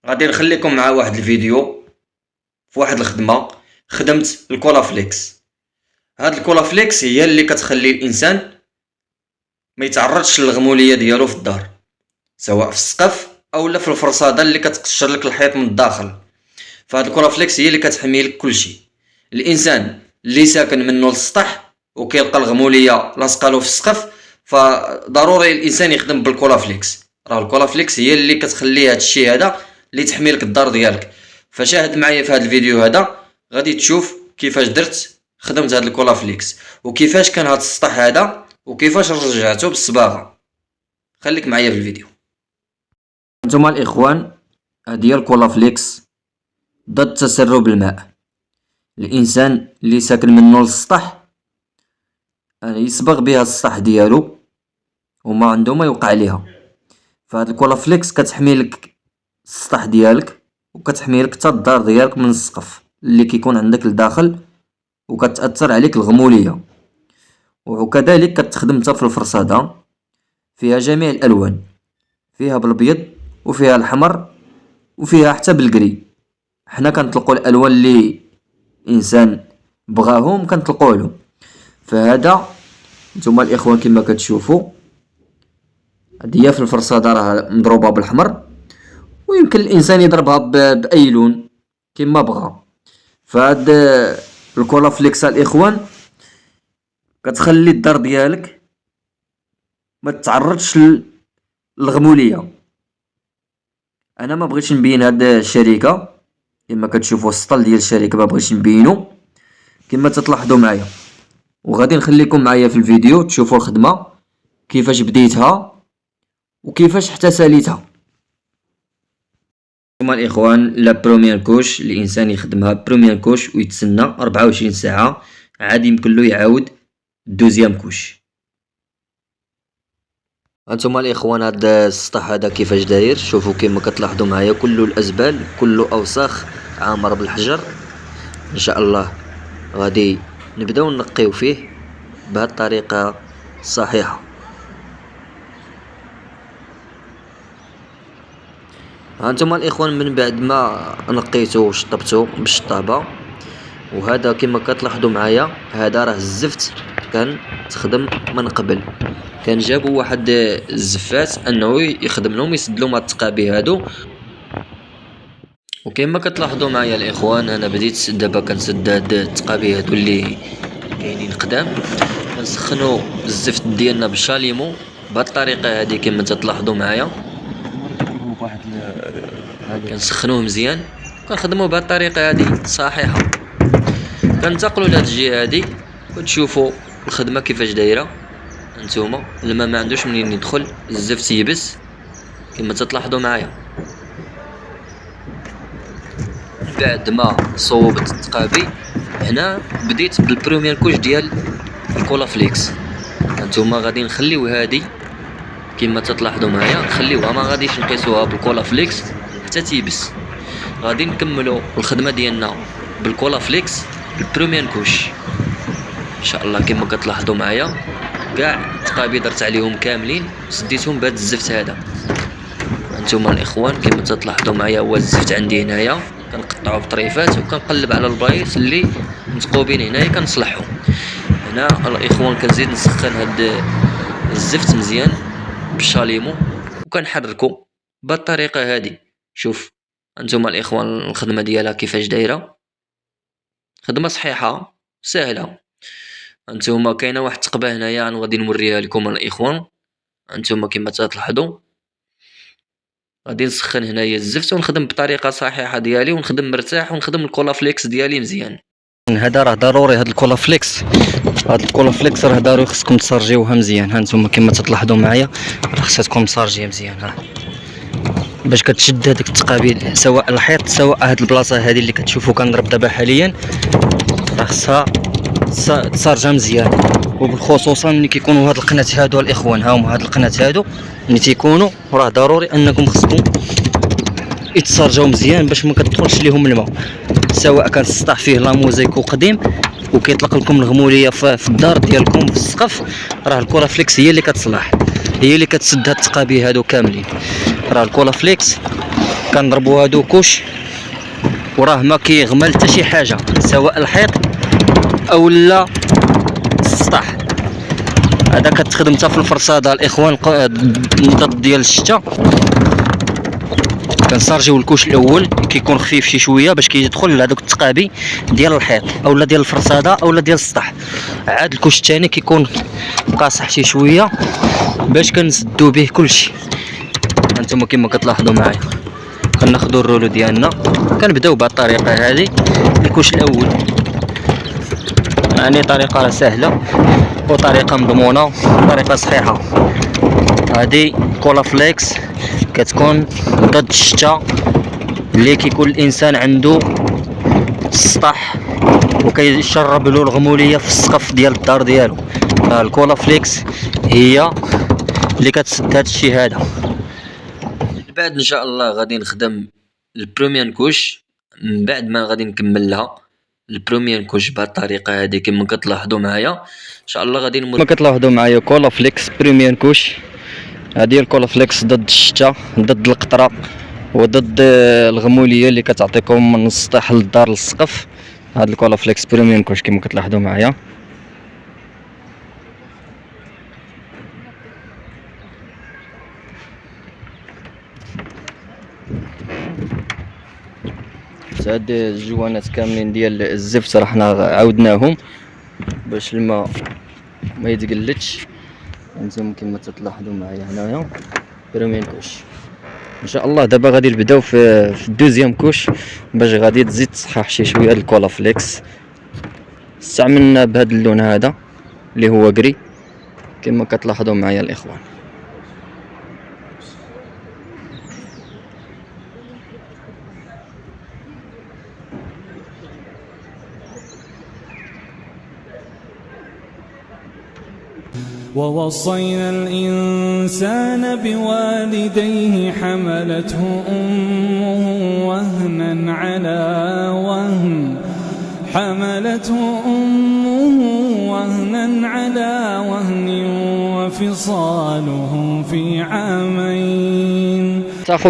غادي نخليكم مع واحد الفيديو في واحد الخدمه خدمت الكولافليكس. هاد الكولافليكس هي اللي كتخلي الانسان ما يتعرضش للغموليه ديالو في الدار، سواء في السقف اولا في الفرصاده اللي كتقشر لك الحيط من الداخل. فهاد الكولافليكس هي اللي كتحمي لك كلشي. الانسان اللي ساكن منه للسطح وكيلقى الغموليه لاصقالو في السقف، فضروري الانسان يخدم بالكولافليكس. راه الكولافليكس هي اللي كتخلي هادشي هذا اللي تحمي لك الدار ديالك. فشاهد معايا في هذا الفيديو هذا غادي تشوف كيفاش درت خدمت هاد الكولافليكس وكيفاش كان هاد السطح هذا وكيفاش رجعته بالصباغه. خليك معايا في الفيديو. نتوما الاخوان، هذه هي الكولافليكس ضد تسرب الماء. الانسان اللي ساكن منه للسطح يصبغ بها السطح ديالو وما عنده ما يوقع عليها. فهاد الكولافليكس كتحمي لك السطح ديالك وكتحمي لك حتى الدار ديالك من السقف اللي كيكون عندك لداخل وكتاثر عليك الغموليه. وكذلك كتخدم حتى في الفرصاده، فيها جميع الالوان، فيها بالابيض وفيها الحمر وفيها حتى بالكري. حنا كنطلقوا الالوان اللي انسان بغاهم كنطلقوه له. فهذا نتوما الاخوان كما كتشوفوا هذه هي في الفرصاده راه مضروبه بالحمر، ويمكن الانسان يضربها باي لون كما بغى. فهاد الكولافليكس الاخوان كتخلي الدار ديالك ما تتعرضش للغموليه. انا ما بغيتش نبين هاد الشركه كما كتشوفوا، السطل ديال الشركه ما بغيتش نبينو كما تلاحظوا معايا. وغادي نخليكم معايا في الفيديو تشوفوا الخدمه كيفاش بديتها وكيفاش حتى ساليتها. هما الاخوان لا بروميير كوش الانسان يخدمها بروميير كوش ويتسنى 24 ساعه، عاد يمكن له يعاود دوزيام كوش. هانتوما الاخوان هاد السطح هذا كيفاش داير، شوفوا كما كتلاحظوا معايا كله الازبال كله اوساخ عامر بالحجر. ان شاء الله غادي نبداو نقيو فيه بهذه الطريقه الصحيحه. هانتوما الاخوان من بعد ما نقيتو وشطبتو بالشطابه، وهذا كما كتلاحظوا معايا هذا راه الزفت كان تخدم من قبل. كان جابوا واحد الزفات انه يخدم لهم يسد لهم هاد التقابي هادو. وكما كتلاحظوا معايا الاخوان انا بديت دابا كنسد هاد التقابي هادو اللي كاينين قدام. كنسخنوا الزفت ديالنا بالشاليمو بهاد الطريقه هادي كما تلاحظوا معايا. كنسخنوه مزيان كنخدموا بهاد الطريقه هادي صحيحه. كنتقلوا لهاد الجهه هادي وتشوفوا الخدمه كيفاش دايره. انتوما الماء ما عندوش منين يدخل، الزفت يبس كما تلاحظوا معايا. بعد ما صوبت التقابي هنا بديت بالبروميير كوش ديال الكولافليكس. انتوما غادي نخليو هادي كما تلاحظوا معايا، نخليوها ما غاديش نقيسوها بالكولافليكس حتى تيبس. غادي نكملوا الخدمه ديالنا بالكولافليكس البروميير كوش ان شاء الله. كما كتلاحظوا معايا كاع التقابي درت عليهم كاملين سديتهم بهذا الزفت هذا. انتوما الاخوان كما تلاحظوا معايا هو الزفت عندي هنايا كنقطعو بطريفات وكنقلب على البلايص اللي مثقوبين هنايا كنصلحهم. هنا الاخوان كنزيد نسخن هاد الزفت مزيان بالشاليمو وكنحركو بهاد الطريقه هادي. شوف انتوما الاخوان الخدمه ديالها كيفاش دايره، خدمه صحيحه سهله. انتوما كاينه واحد التقبه هنايا انا غادي نوريها لكم الاخوان. انتوما كما تلاحظوا غادي نسخن هنايا الزفت ونخدم بطريقه صحيحه ديالي ونخدم مرتاح ونخدم الكولافليكس ديالي مزيان. هذا راه ضروري هاد الكولافليكس راه ضروري خصكم تسارجيوها مزيان. هانتوما كما تلاحظوا معايا راه خصكم تسارجيها مزيان ها باش كتشد هذيك التقابيل سواء الحيط سواء هاد البلاصه هذه اللي كتشوفوا كنضرب دابا حاليا راه خصها تسارجها مزيان. وبالخصوصا ملي كيكونوا هاد القناه هادو الاخوان، ها هما هاد القناه هادو ملي تيكونوا راه ضروري انكم خصكم يتسارجاو مزيان باش ما كتدخلش ليهم الماء، سواء كان السطح فيه لاموزيكو قديم وكيطلق لكم الغموليه في الدار ديالكم في السقف، راه الكولافليكس هي اللي كتصلح، هي اللي كتسد هاد التقابي هادو كاملين. راه الكولافليكس كنضربوا هادو كوش وراه ما كيغمل حتى شي حاجه، سواء الحيط او لا السطح. هذا كتخدم حتى في الفرصاده الاخوان ضد ديال الشتاء. كنسارجيو الكوش الاول كيكون خفيف شي شويه باش كيدخل لهذوك التقابي ديال الحيط اولا ديال الفرصاده اولا ديال السطح. عاد الكوش الثاني كيكون قاصح شي شويه باش كنسدو به كلشي. هانتوما كما كتلاحظوا معايا كناخذوا الرولو ديالنا، كنبداو بهذه الطريقه هذه. الكوش الاول يعني طريقه سهله وطريقه مضمونه طريقه صحيحه. هذه كولافليكس كتكون ضد الشتاء اللي كيكون الانسان عنده السطح وكيشرب له الغموليه في السقف ديال الدار ديالو. الكولافليكس هي اللي كتسد هذا الشيء هذا. بعد ان شاء الله غادي نخدم البروميير كوش، من بعد ما غادي نكملها البروميير كوش بهذه الطريقه هذه كما كتلاحظوا معايا. ان شاء الله غادي كما كتلاحظوا معايا كولافليكس بروميير كوش. هذه الكولافليكس ضد الشتاء ضد القطره وضد الغموليه اللي كتعطيكم من السطح للدار للسقف. هذا الكولافليكس بروميير كوش كما كتلاحظوا معايا. هاد الجوانات كاملين ديال الزفت راه حنا عاودناهم باش الماء ما يتقلتش. انتم كما تلاحظوا معايا هنايا بروميير كوش. ان شاء الله دابا غادي نبداو في الدوزيام كوش باش غادي تزيد تصحح شي شويه الكولافليكس. استعملنا بهذا اللون هذا اللي هو كري كما كتلاحظوا معايا الاخوان. ووصينا الإنسان بوالديه حملته أمه وهنا على وهن وفصاله في عامين